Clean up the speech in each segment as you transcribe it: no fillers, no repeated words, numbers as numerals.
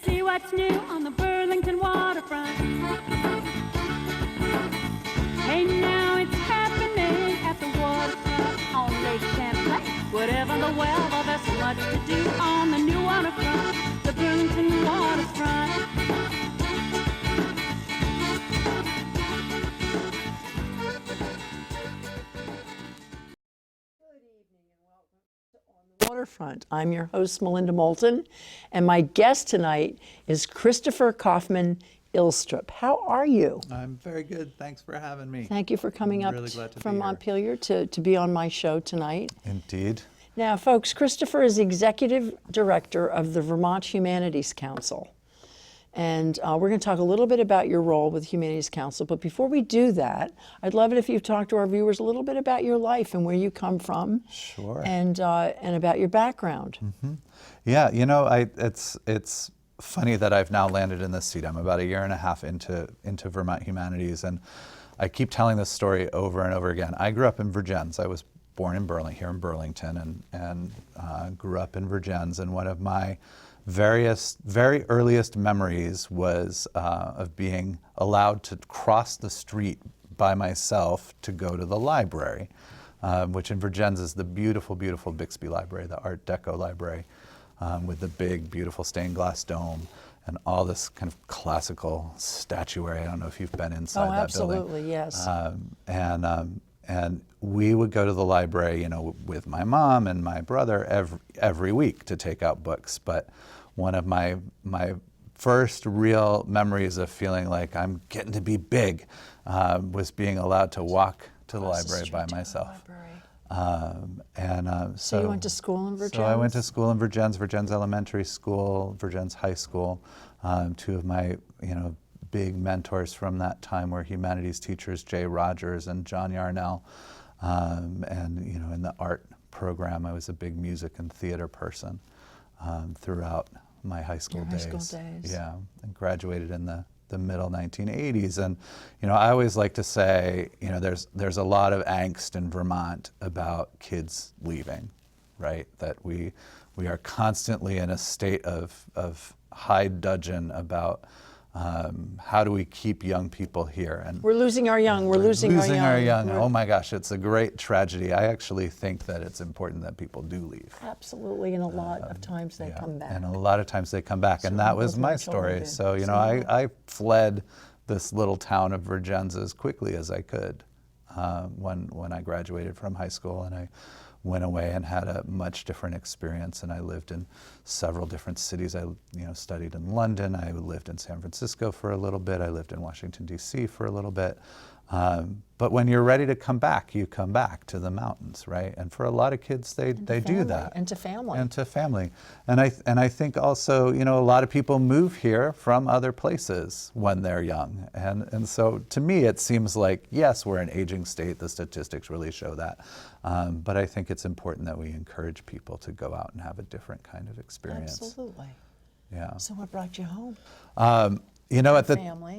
see what's new on the Burlington waterfront. Hey, now it's happening at the waterfront on Lake Champlain. Whatever the weather, there's so much to do on the new waterfront, the Burlington waterfront. Waterfront. I'm your host, Melinda Moulton, and my guest tonight is Christopher Kaufman Ilstrup. How are you? I'm very good. Thanks for having me. Thank you for coming up really glad to from be here. Montpelier to be on my show tonight. Indeed. Now, folks, Christopher is Executive Director of the Vermont Humanities Council. And we're going to talk a little bit about your role with Humanities Council. But before we do that, I'd love it if you talk to our viewers a little bit about your life and where you come from. Sure. And about your background. Mm-hmm. Yeah, you know, it's funny that I've now landed in this seat. I'm about a year and a half into Vermont Humanities, and I keep telling this story over and over again. I grew up in Vergennes. I was born in here in Burlington, and grew up in Vergennes. And one of my very earliest memories was of being allowed to cross the street by myself to go to the library, which in Vergennes is the beautiful, beautiful Bixby Library, the Art Deco library, with the big, beautiful stained glass dome and all this kind of classical statuary. I don't know if you've been inside that building. Oh, absolutely, yes. And we would go to the library, you know, with my mom and my brother every week to take out books. But one of my first real memories of feeling like I'm getting to be big was being allowed to walk to the library by myself. So you went to school in Vergennes? So I went to school in Vergennes, Vergennes Elementary School, Vergennes High School. Two of my, you know, big mentors from that time were humanities teachers, Jay Rogers and John Yarnell. And, you know, in the art program, I was a big music and theater person throughout my high school days. High school days. Yeah, and graduated in the middle 1980s. And, you know, I always like to say, you know, there's a lot of angst in Vermont about kids leaving, right? That we are constantly in a state of high dudgeon about how do we keep young people here? And we're losing our young. We're losing our young. Oh my gosh, it's a great tragedy. I actually think that it's important that people do leave. Absolutely, and a lot of times they come back. And a lot of times they come back, and that was my story. So, you know, I fled this little town of Vergennes as quickly as I could when I graduated from high school, and I went away and had a much different experience. And I lived in several different cities. I, you know, studied in London. I lived in San Francisco for a little bit. I lived in Washington, D.C. for a little bit. But when you're ready to come back, you come back to the mountains, right? And for a lot of kids, they do that. And to family. And to family. And I think also, you know, a lot of people move here from other places when they're young. And so to me, it seems like, yes, we're an aging state. The statistics really show that. But I think it's important that we encourage people to go out and have a different kind of experience. Absolutely. Yeah. So what brought you home? You know, at the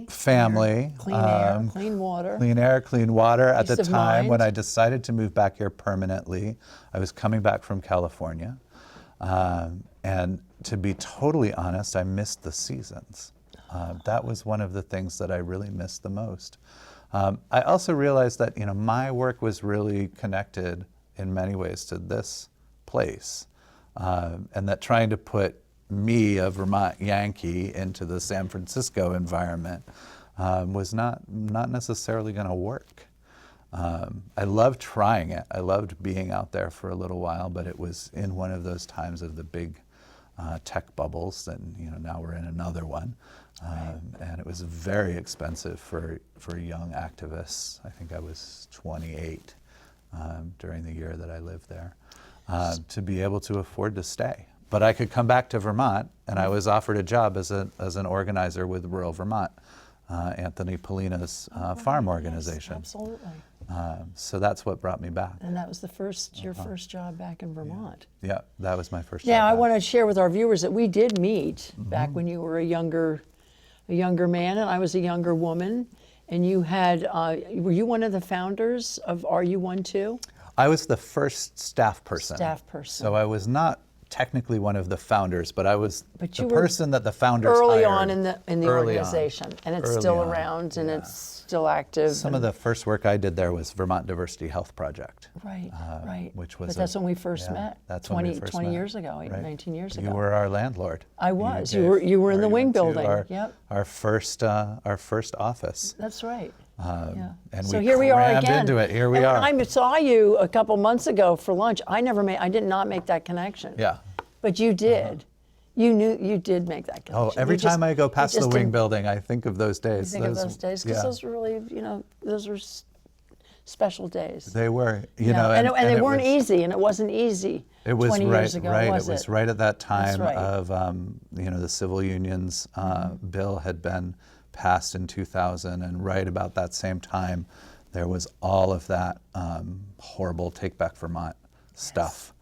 family, clean air, clean water. Clean air, clean water. At the time when I mind. decided to move back here permanently, I was coming back from California. And to be totally honest, I missed the seasons. That was one of the things that I really missed the most. I also realized that, you know, my work was really connected in many ways to this place. And that trying to put me, a Vermont Yankee, into the San Francisco environment was not necessarily going to work. I loved trying it. I loved being out there for a little while, but it was in one of those times of the big tech bubbles, and, you know, now we're in another one. And it was very expensive for young activists. I think I was 28 during the year that I lived there, to be able to afford to stay. But I could come back to Vermont, and I was offered a job as an organizer with Rural Vermont, Anthony Polina's farm organization. Yes, absolutely. So that's what brought me back. And that was your first job back in Vermont. Yeah, that was my first job. Yeah, I back. want to share with our viewers that we did meet back when you were a younger man and I was a younger woman. And you had, were you one of the founders of RU12? I was the first staff person. Staff person. So I was not technically one of the founders, but I was But the you were person that the founders early hired on in the early on. organization, and it's Early still on, around, and yeah. it's still active. Some of the first work I did there was Vermont Diversity Health Project. Right, right. Which was but that's when we first met. That's 20, when we first 20 met. years ago, Right. 19 years ago. You were our landlord. I was. gave- You were in or the you wing went to building. Our, Yep. our first office. That's right. Yeah. And So we here we are crammed again. into it. Here we and are. When I saw you a couple months ago for lunch, I did not make that connection. Yeah. But you did. You did make that connection. Oh, every You just- time I go you past the just wing didn't building, I think of those days. Think of those days because yeah. those were really, those were special days. They were, you Yeah. know, and they it weren't was, easy, and it wasn't easy. It was 20 right, years ago, right. was it was it? right at that time right. of, the civil unions bill had been passed in 2000, and right about that same time, there was all of that horrible Take Back Vermont stuff.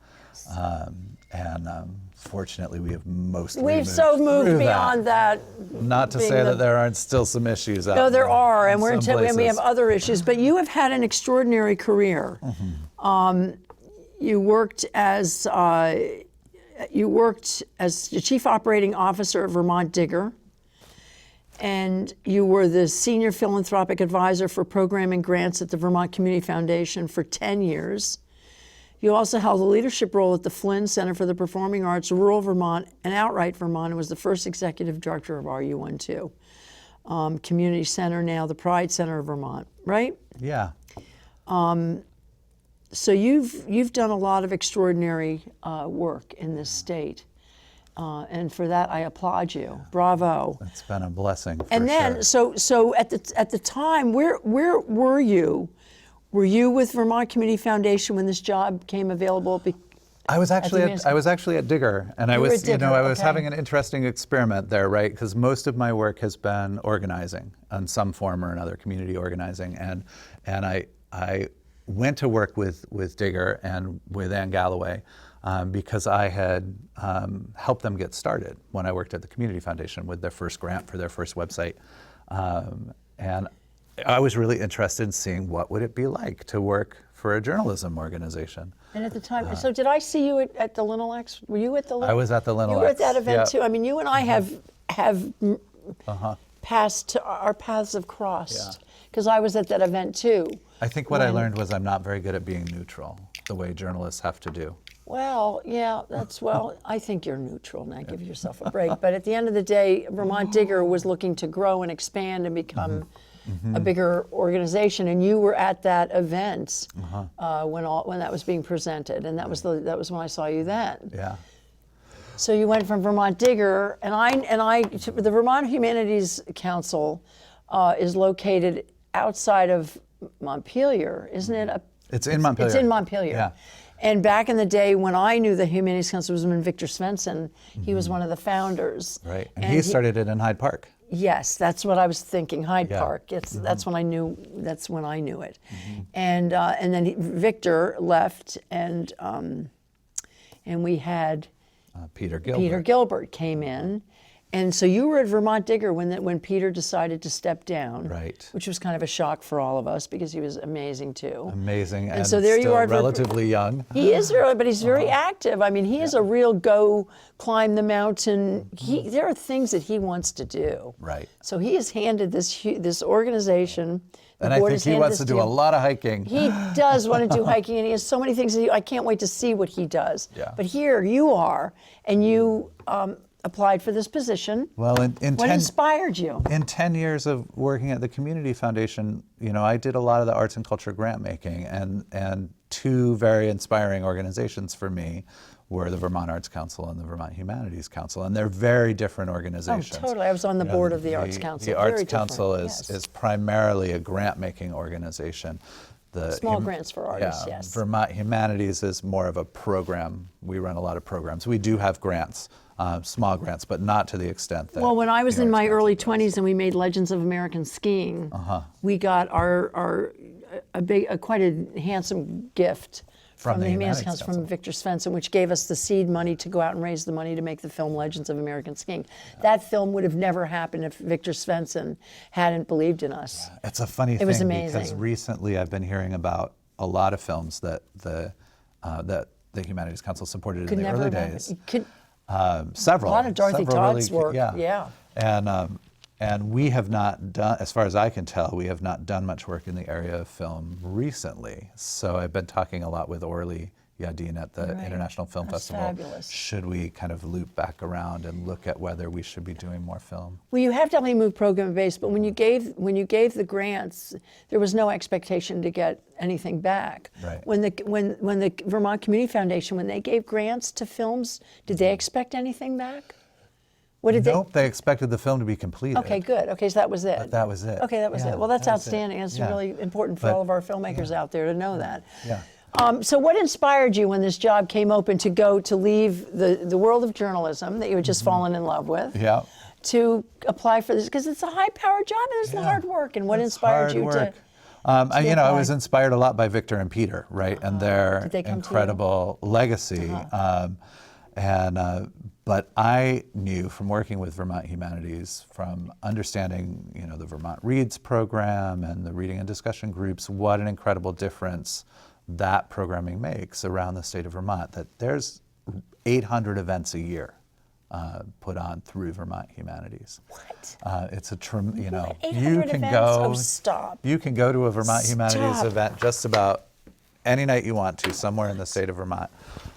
Fortunately, we have mostly We've so moved through beyond that. Not to being say the- that there aren't still some issues out No, there are, and in we're some and we have places. other issues. But you have had an extraordinary career. You worked as the chief operating officer of Vermont Digger, and you were the senior philanthropic advisor for programming grants at the Vermont Community Foundation for 10 years. You also held a leadership role at the Flynn Center for the Performing Arts, rural Vermont, and Outright Vermont, and was the first executive director of RU12 Community Center, now the Pride Center of Vermont, right? Yeah. So you've done a lot of extraordinary work in this state, and for that I applaud you. Bravo. It's been a blessing for And then, sure. so at the time, where were you? Were you with Vermont Community Foundation when this job came available? I was actually at Digger, and I were was at Digger, I was okay. having an interesting experiment there, right? Because most of my work has been organizing in some form or another, community organizing, and I went to work with Digger and with Ann Galloway because I had helped them get started when I worked at the Community Foundation with their first grant for their first website, and I was really interested in seeing what would it be like to work for a journalism organization. And at the time, so did I see you at the Linalex? Were you at the? I was at the Linalex. You were at that event yeah. too. I mean, you and I have passed. Our paths have crossed because I was at that event too. I think what I learned was I'm not very good at being neutral, the way journalists have to do. Well, yeah, I think you're neutral, now give yourself a break. But at the end of the day, Vermont Digger was looking to grow and expand and become a bigger organization, and you were at that event when that was being presented, and that was when I saw you then. Yeah. So you went from Vermont Digger, the Vermont Humanities Council is located outside of Montpelier, isn't it? It's in Montpelier. It's in Montpelier. Yeah. And back in the day when I knew the Humanities Council was when Victor Svensson, he was one of the founders. Right, and he started it in Hyde Park. Yes, that's what I was thinking. Hyde Yeah. Park. That's when I knew. That's when I knew it. And then Victor left, and we had Peter Gilbert. Peter Gilbert came in, and so you were at Vermont Digger when Peter decided to step down. Right. Which was kind of a shock for all of us because he was amazing too. Amazing, and so there you still are, relatively young. He is really, but he's very active. I mean, he is a real go climb the mountain. There are things that he wants to do. Right. So he has handed this organization. The And I board think has he handed wants this to do a him. lot of hiking. He does want to do hiking, and he has so many things. I can't wait to see what he does. Yeah. But here you are, and you applied for this position. Well, in What 10 inspired you? in 10 years of working at the Community Foundation, I did a lot of the arts and culture grant making, and two very inspiring organizations for me were the Vermont Arts Council and the Vermont Humanities Council, and they're very different organizations. Oh, totally. I was on the board of the Arts Council. The Very Arts different, Council yes. is primarily a grant-making organization. Small grants for artists, yeah, yes. Vermont Humanities is more of a program. We run a lot of programs. We do have grants, small grants, but not to the extent that. Well, when I was the in Arts my Council early does. 20s and we made Legends of American Skiing, we got quite a handsome gift from the Humanities Council, from Victor Svensson, which gave us the seed money to go out and raise the money to make the film Legends of American Skiing. That film would have never happened if Victor Svensson hadn't believed in us. It's a funny was thing because amazing. recently I've been hearing about a lot of films that the Humanities Council supported Could in the never early imagine. days. Could, Several. a lot of Dorothy several Todd's really, work, yeah. And we have not done, as far as I can tell, we have not done much work in the area of film recently. So I've been talking a lot with Orly Yadin at the Right. International Film That's Festival. fabulous. Should we kind of loop back around and look at whether we should be doing more film? well, you have definitely moved program based, but when you gave the grants, there was no expectation to get anything back. Right. When the Vermont Community Foundation, when they gave grants to films, did they expect anything back? What did Nope, they expected the film to be completed. Okay, good. Okay, so that was it. That was it. Okay, that was Yeah, it. Well, that's that was it. outstanding. It's Yeah. really important for But- all of our filmmakers out there to know that. Yeah. So what inspired you when this job came open to leave the world of journalism that you had just fallen in love with? Yeah. To apply for this, because it's a high-powered job and it's Yeah. hard work. And what It's inspired hard you work. to I was apply? inspired a lot by Victor and Peter, right, and their Did they come to you? incredible legacy. But I knew from working with Vermont Humanities, from understanding, the Vermont Reads program and the reading and discussion groups, what an incredible difference that programming makes around the state of Vermont. That there's 800 events a year put on through Vermont Humanities. What? It's a What? you 800 can events? go. Oh, stop. You can go to a Vermont Humanities Stop. event just about any night you want to, somewhere in the state of Vermont,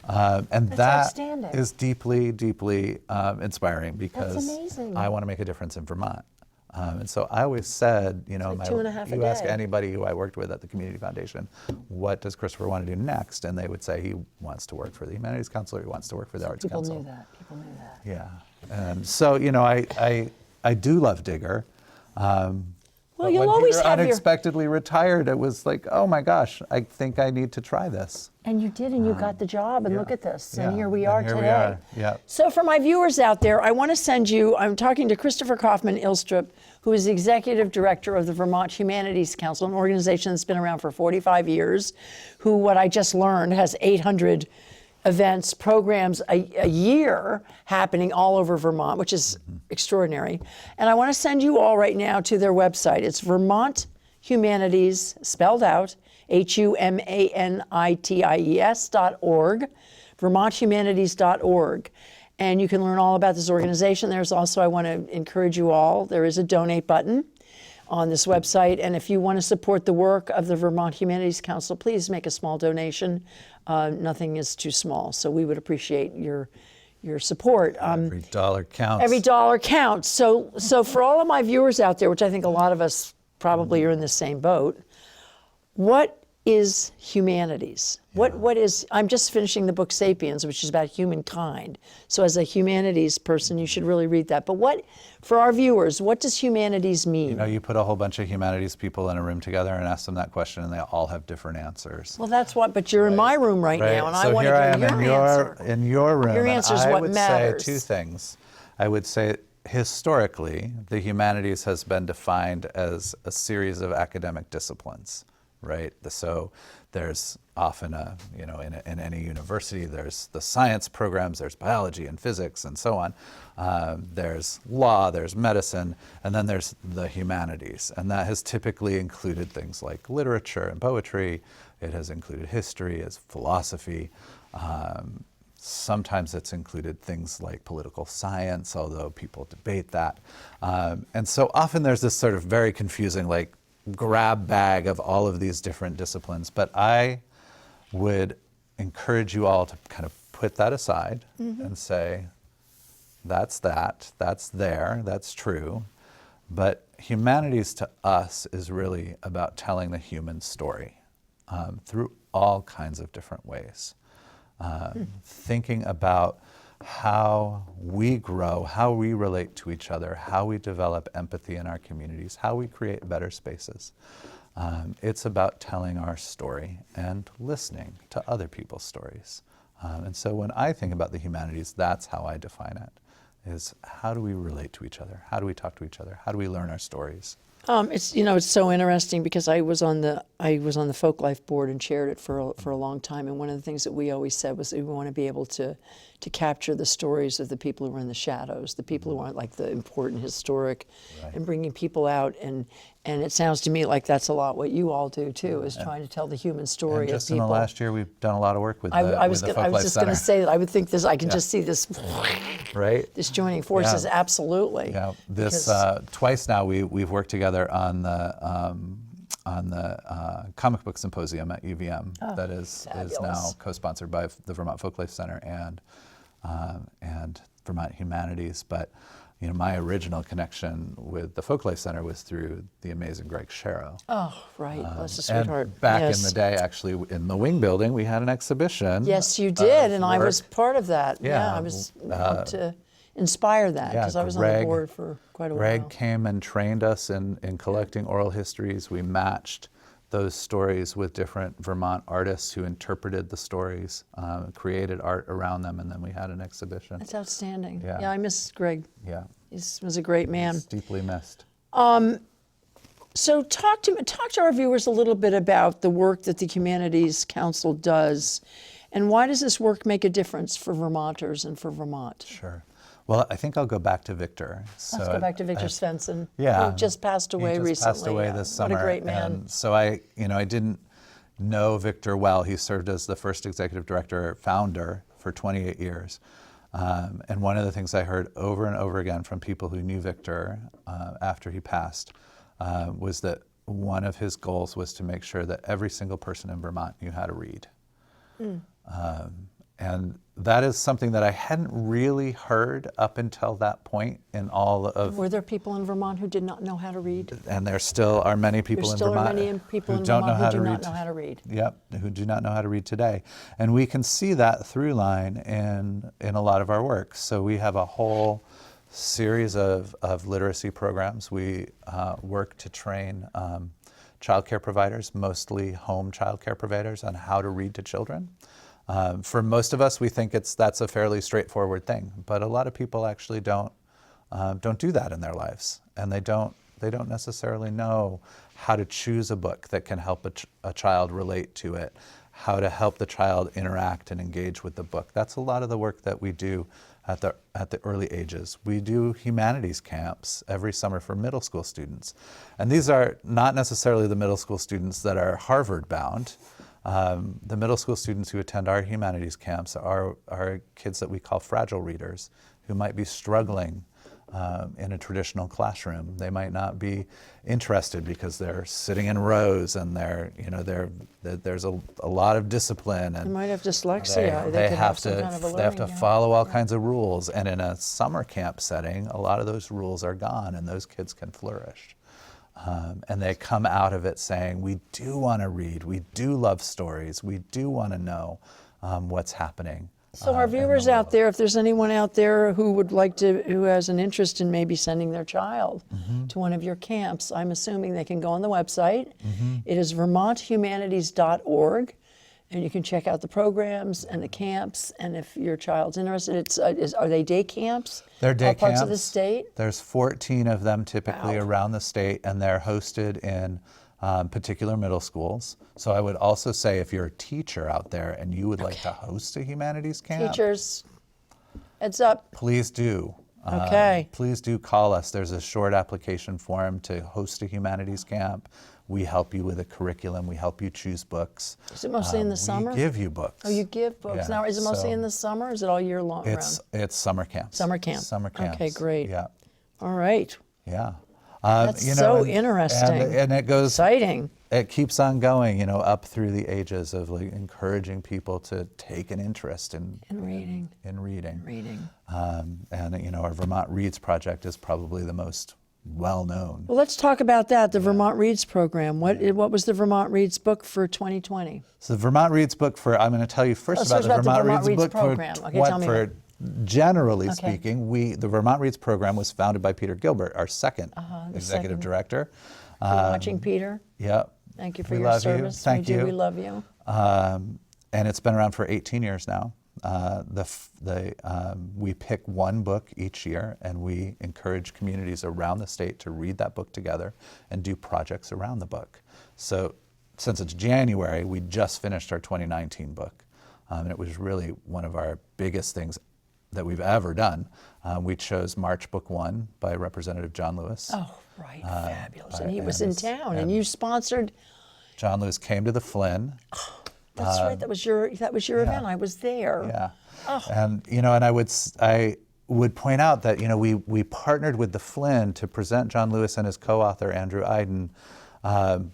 and That's that outstanding. is deeply, deeply inspiring because amazing. I want to make a difference in Vermont. And so I always said, like 2.5 a you ask day. anybody who I worked with at the Community Foundation, what does Christopher want to do next? And they would say he wants to work for the Humanities Council, or he wants to work for the Arts People Council. knew that. People knew that. Yeah. And so, I do love Digger. Well, But you'll when always Peter have your. unexpectedly retired, it was like, oh my gosh, I think I need to try this. And you did, and you got the job, and look at this, and Yeah, here we and are here today. we are, yeah. So for my viewers out there, I want to send you, I'm talking to Christopher Kaufman Ilstrup, who is the Executive Director of the Vermont Humanities Council, an organization that's been around for 45 years, who, what I just learned, has 800 events, programs a year happening all over Vermont, which is extraordinary. And I want to send you all right now to their website. It's Vermont Humanities, spelled out, HUMANITIES.org, VermontHumanities.org. And you can learn all about this organization. There's also, I want to encourage you all, there is a donate button on this website. And if you want to support the work of the Vermont Humanities Council, please make a small donation. Nothing is too small. So we would appreciate your support. Every dollar counts. Every dollar counts. So for all of my viewers out there, which I think a lot of us probably are in the same boat, what is humanities? What is, I'm just finishing the book Sapiens, which is about humankind. So as a humanities person, you should really read that. But for our viewers, what does humanities mean? You put a whole bunch of humanities people in a room together and ask them that question, and they all have different answers. Well, that's what, but you're in my room right now, and so I want to here I hear am your answer. in your room. Your and answer is I what would matters. say two things. I would say historically, the humanities has been defined as a series of academic disciplines, right? So there's often in any university, there's the science programs, there's biology and physics and so on. There's law, there's medicine, and then there's the humanities. And that has typically included things like literature and poetry. It has included history, as philosophy. Sometimes it's included things like political science, although people debate that. And so often there's this sort of very confusing, grab bag of all of these different disciplines. But I would encourage you all to kind of put that aside and say, that's there, that's true. But humanities to us is really about telling the human story through all kinds of different ways. Thinking about how we grow, how we relate to each other, how we develop empathy in our communities, how we create better spaces. It's about telling our story and listening to other people's stories. And so when I think about the humanities, that's how I define it, is how do we relate to each other? How do we talk to each other? How do we learn our stories? It's so interesting because I I was on the Folk Life board and chaired it for a long time. And one of the things that we always said was that we want to be able to capture the stories of the people who are in the shadows, the people who aren't like the important historic, and bringing people out. And it sounds to me like that's a lot what you all do too, is trying to tell the human story And of just people. in the last year, we've done a lot of work with I was with the Folk Life just Center. going to say that I would think this. I can just see this. Right. This joining forces, Yeah. absolutely. Yeah, this Because- twice now we've worked together on the comic book symposium at UVM that is now fabulous. co-sponsored by the Vermont Folk Life Center and Vermont Humanities. But you know, my original connection with the Folk Life Center was through the amazing Greg Sharrow. Oh, right. Bless the sweetheart. And back Yes. in the day, actually, in the Wing Building, we had an exhibition. Yes, you did, and I work. was part of that. Yeah, I was helped to inspire that because I was on the Greg- board for quite a Greg while. came and trained us in collecting oral histories. We matched those stories with different Vermont artists who interpreted the stories, created art around them, and then we had an exhibition. That's outstanding. Yeah. Yeah, I miss Greg. Yeah, He was a great man. it's deeply missed. So talk to our viewers a little bit about the work that the Humanities Council does, and why does this work make a difference for Vermonters and for Vermont? Sure. Well, I think I'll go back to Victor. Let's go back to Victor Svensson, Yeah, who just passed away he just recently. passed away Yeah. this summer. What a great man. And so I didn't know Victor well. He served as the first executive director, founder for 28 years. And one of the things I heard over and over again from people who knew Victor after he passed was that one of his goals was to make sure that every single person in Vermont knew how to read. And that is something that I hadn't really heard up until that point in all of, Were there people in Vermont who did not know how to read? and there still are many people There in still Vermont are many people who in don't Vermont know how who to do read. not know how to read. Yep, who do not know how to read today. And we can see that through line in a lot of our work. So we have a whole series of literacy programs. We work to train childcare providers, mostly home childcare providers, on how to read to children. For most of us, we think that's a fairly straightforward thing, but a lot of people actually don't do that in their lives, and they don't necessarily know how to choose a book that can help a child relate to it, how to help the child interact and engage with the book. That's a lot of the work that we do at the early ages. We do humanities camps every summer for middle school students, and these are not necessarily the middle school students that are Harvard bound. The middle school students who attend our humanities camps are kids that we call fragile readers, who might be struggling in a traditional classroom. They might not be interested because they're sitting in rows and there's a lot of discipline. They And might have dyslexia. they could have some to kind of a they have to learning gap. follow all kinds of rules. And in a summer camp setting, a lot of those rules are gone, and those kids can flourish. And they come out of it saying, we do want to read, we do love stories, we do want to know what's happening. So our in the viewers out world. there, if there's anyone out there who has an interest in maybe sending their child to one of your camps, I'm assuming they can go on the website. It is vermonthumanities.org, and you can check out the programs and the camps. And if your child's interested, are they day camps? They're day All parts of the camps. state? There's 14 of them typically Wow. around the state, and they're hosted in particular middle schools. So I would also say, if you're a teacher out there and you would like to host a humanities camp, Teachers, heads up. please do. Okay. Please do call us. There's a short application form to host a humanities camp. We help you with a curriculum. We help you choose books. Is it mostly in the summer? We give you books. Oh, you give books. Yeah, Now, is it mostly so in the summer or is it all year long? It's summer camps. Summer camp. Summer camps. Okay, great. Yeah. All right. Yeah. That's so interesting. And it goes, Exciting. it keeps on going, up through the ages of encouraging people to take an interest in reading. reading. And our Vermont Reads project is probably the most well-known. Well, let's talk about that, the Vermont Reads program. What was the Vermont Reads book for 2020? So the Vermont Reads book I'm going to tell you first about the Vermont Reads book program. Okay, tell me about it. Generally speaking, the Vermont Reads program was founded by Peter Gilbert, our second executive director. You're watching, Peter. Yep. Thank you for We your love you. service. Thank you. We love you. And it's been around for 18 years now. We pick one book each year, and we encourage communities around the state to read that book together and do projects around the book. So since it's January, we just finished our 2019 book. And it was really one of our biggest things that we've ever done. We chose March Book 1 by Representative John Lewis. Oh, right, fabulous. And he was in town, and you sponsored. John Lewis came to the Flynn. That's right. That was your event. I was there. Yeah. And and I would point out that we partnered with the Flynn to present John Lewis and his co-author Andrew Iden,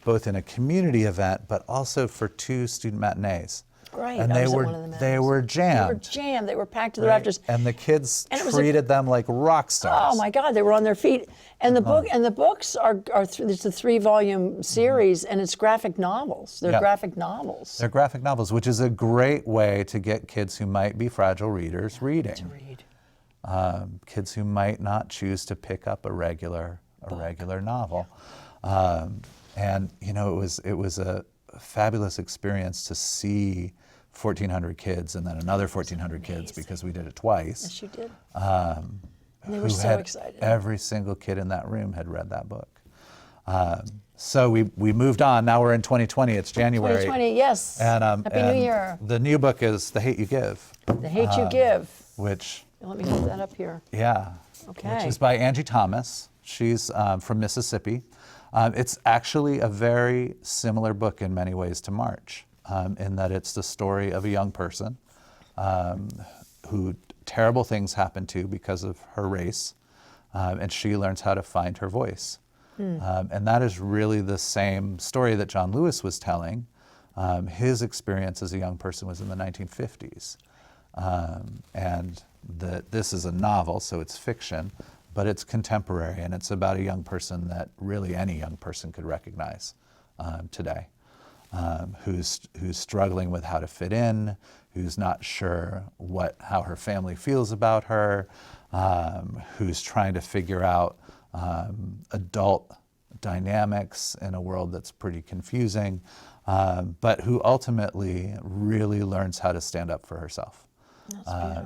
both in a community event, but also for 2 student matinees. Right. And they were jammed. They were jammed. They were packed to the rafters. And the kids treated them like rock stars. Oh my God, they were on their feet. And the books are it's a 3-volume series, and it's graphic novels. They're graphic novels. They're graphic novels, which is a great way to get kids who might be fragile readers reading. To read. Kids who might not choose to pick up a regular novel. And it was a fabulous experience to see 1,400 kids and then another 1,400 kids, because we did it twice. Yes, you did. And they were so excited. Every single kid in that room had read that book. So we moved on. Now we're in 2020. It's January. 2020, yes. And, Happy New Year. The new book is The Hate You Give. The Hate You Give. Which. Let me hold that up here. Yeah. Okay. Which is by Angie Thomas. She's from Mississippi. It's actually a very similar book in many ways to March, in that it's the story of a young person who terrible things happen to because of her race, and she learns how to find her voice. And that is really the same story that John Lewis was telling. His experience as a young person was in the 1950s. And this is a novel, so it's fiction, but it's contemporary, and it's about a young person that really any young person could recognize today, who's struggling with how to fit in, who's not sure how her family feels about her, who's trying to figure out adult dynamics in a world that's pretty confusing, but who ultimately really learns how to stand up for herself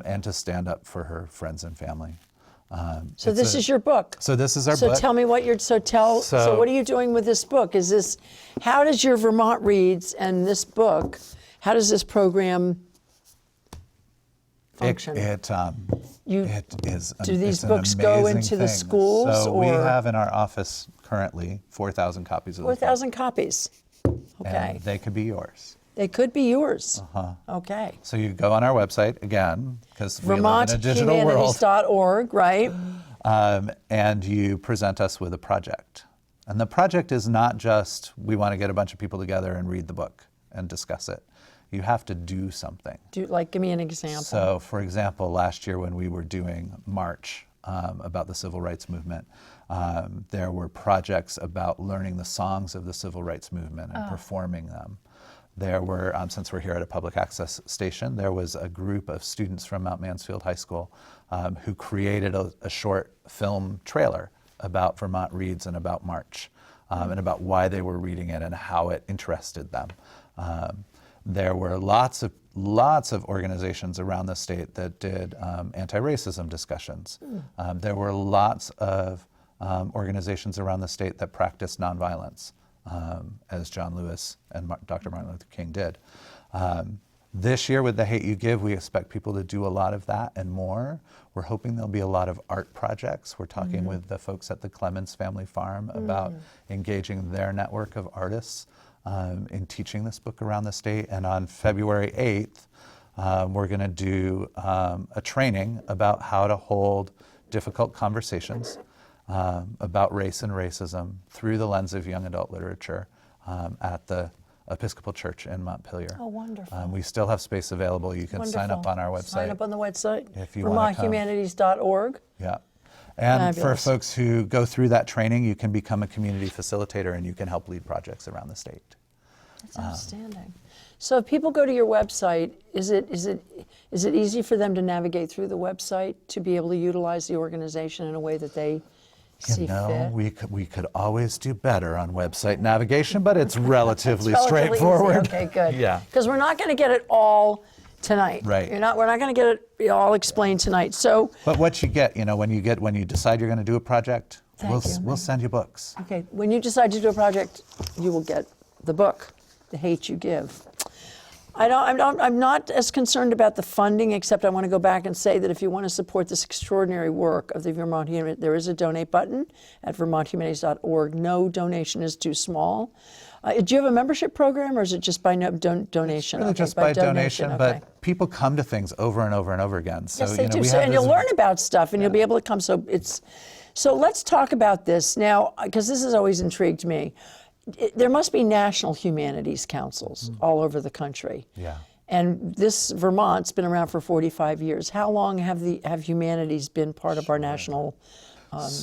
and to stand up for her friends and family. So this is your book. So this is our book. book. So tell me what what are you doing with this book? How does your Vermont Reads and this book, how does this program function? It is. Do these books go into the schools? So we have in our office currently 4,000 copies of the book. 4,000 copies. Okay. And they could be yours. They could be yours. Okay. So you go on our website again, because we live in a digital world. VermontHumanities.org, right? And you present us with a project. And the project is not just, we want to get a bunch of people together and read the book and discuss it. You have to do something. Give me an example. So, for example, last year when we were doing March about the civil rights movement, there were projects about learning the songs of the civil rights movement and performing them. There were, since we're here at a public access station, there was a group of students from Mount Mansfield High School who created a short film trailer about Vermont Reads and about March, and about why they were reading it and how it interested them. There were lots of organizations around the state that did anti-racism discussions. There were lots of organizations around the state that practiced nonviolence. As John Lewis and Dr. Martin Luther King did. This year with The Hate You Give, we expect people to do a lot of that and more. We're hoping there'll be a lot of art projects. We're talking with the folks at the Clemens Family Farm about engaging their network of artists in teaching this book around the state. And on February 8th, we're going to do a training about how to hold difficult conversations about race and racism through the lens of young adult literature at the Episcopal Church in Montpelier. Oh, wonderful. We still have space available. You can sign up on our website. Sign up on the website, if you want to come. VermontHumanities.org. Yeah. And Fabulous. for folks who go through that training, you can become a community facilitator and you can help lead projects around the state. That's outstanding. So if people go to your website, is it easy for them to navigate through the website to be able to utilize the organization in a way that they see fit? We could always do better on website navigation, but it's relatively straightforward. Easy. Okay, good. Yeah. Because we're not going to get it all tonight. Right. We're not going to get it all explained tonight. So. But what you get, when you decide you're going to do a project, we'll send you books. Okay. When you decide to do a project, you will get the book. The Hate You Give. I'm not as concerned about the funding, except I want to go back and say that if you want to support this extraordinary work of the Vermont Humanities, there is a donate button at vermonthumanities.org. No donation is too small. Do you have a membership program, or is it just by donation? Really, okay, just by donation, okay. but people come to things over and over and over again. So, yes, they do. we So, have and this, you'll learn about stuff, and you'll be able to come. So let's talk about this now, because this has always intrigued me. There must be national humanities councils all over the country. Yeah. And this Vermont's been around for 45 years. How long have humanities been part of our national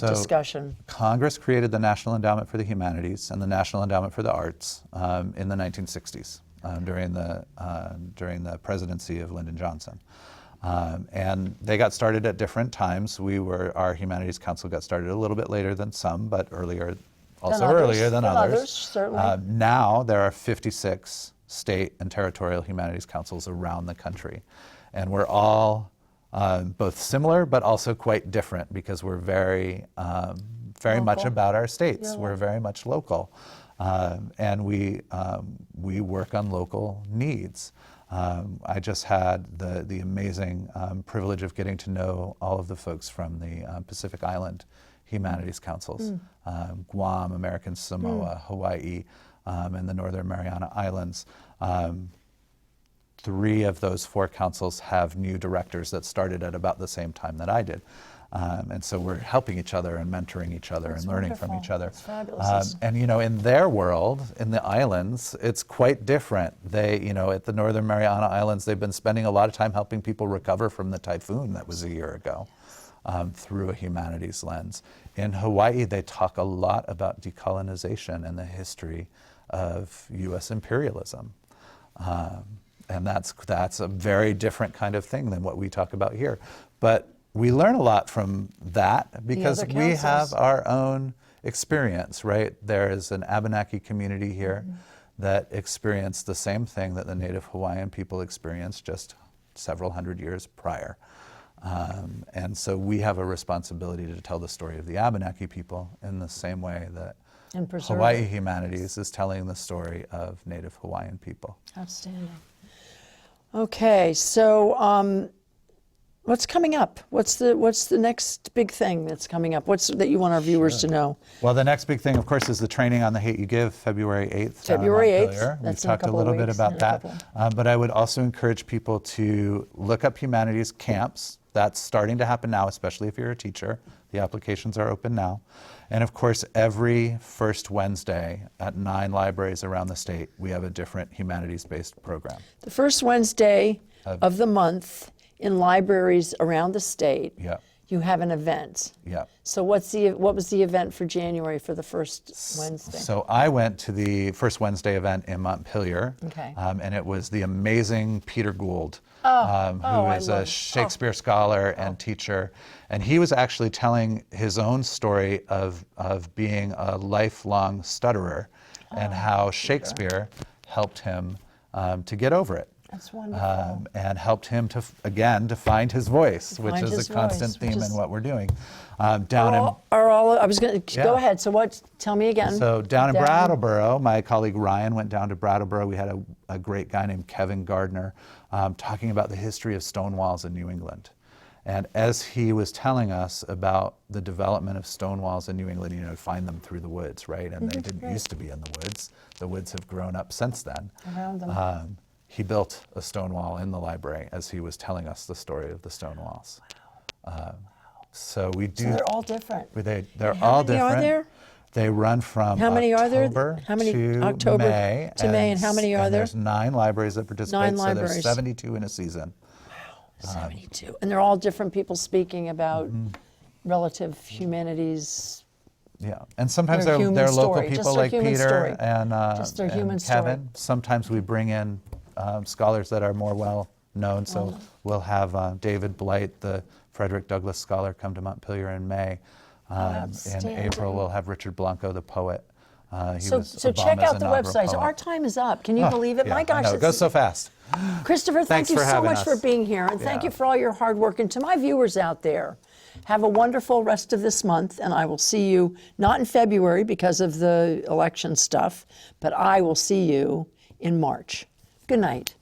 discussion? Congress created the National Endowment for the Humanities and the National Endowment for the Arts in the 1960s during the presidency of Lyndon Johnson. And they got started at different times. Our Humanities Council got started a little bit later than some, but earlier than others. Certainly. Now there are 56 state and territorial humanities councils around the country. And we're all both similar but also quite different because we're very much about our states. Yeah, we're very much local. And we work on local needs. I just had the amazing privilege of getting to know all of the folks from the Pacific Island Humanities Councils, Guam, American Samoa, Hawaii, and the Northern Mariana Islands. 3 of those 4 councils have new directors that started at about the same time that I did. And so we're helping each other and mentoring each other and learning from each other. That's fabulous. And in their world, in the islands, it's quite different. They, at the Northern Mariana Islands, they've been spending a lot of time helping people recover from the typhoon that was a year ago. Through a humanities lens. In Hawaii, they talk a lot about decolonization and the history of U.S. imperialism. And that's a very different kind of thing than what we talk about here. But we learn a lot from that because we have our own experience, right? There is an Abenaki community here that experienced the same thing that the Native Hawaiian people experienced just several hundred years prior. And so we have a responsibility to tell the story of the Abenaki people in the same way that Hawaii Humanities is telling the story of Native Hawaiian people. Outstanding. Okay, so what's coming up? What's the next big thing that's coming up? What's that you want our viewers to know? Well, the next big thing, of course, is the training on the Hate You Give, February 8th. February 8th. We've That's talked a little bit about that. But I would also encourage people to look up humanities camps. That's starting to happen now, especially if you're a teacher. The applications are open now. And of course, every first Wednesday at 9 libraries around the state, we have a different humanities-based program. The first Wednesday of the month in libraries around the state, you have an event. Yeah. So what was the event for January for the first Wednesday? So I went to the first Wednesday event in Montpelier, and it was the amazing Peter Gould, who is a Shakespeare scholar and teacher. And he was actually telling his own story of being a lifelong stutterer and how Shakespeare helped him to get over it. That's wonderful. And helped him to find his voice, which is a constant theme in what we're doing. I was going to go ahead. So what? Tell me again. So down in Brattleboro, my colleague Ryan went down to Brattleboro. We had a great guy named Kevin Gardner talking about the history of stone walls in New England. And as he was telling us about the development of stone walls in New England, find them through the woods, right? And they didn't used to be in the woods. The woods have grown up since then. Around them. He built a stone wall in the library as he was telling us the story of the stone walls. So we do. So they're all different. They're all different. How many are there? They run from October to May. And how many are there? There's 9 libraries that participate. 9 so libraries. there's 72 in a season. Wow, 72. And they're all different people speaking about relative humanities. Yeah, and sometimes Their they're human local story, just people their like human Peter story. and Just their and human Kevin. story. Sometimes we bring in scholars that are more well known. So we'll have David Blight, the Frederick Douglass scholar, come to Montpelier in May. In April, we'll have Richard Blanco, the poet. So check out the website. So our time is up. Can you believe it? Yeah, My gosh, it goes so fast. Christopher, thank you so much for us. being here, and thank you for all your hard work. And to my viewers out there, have a wonderful rest of this month, and I will see you not in February because of the election stuff, but I will see you in March. Good night.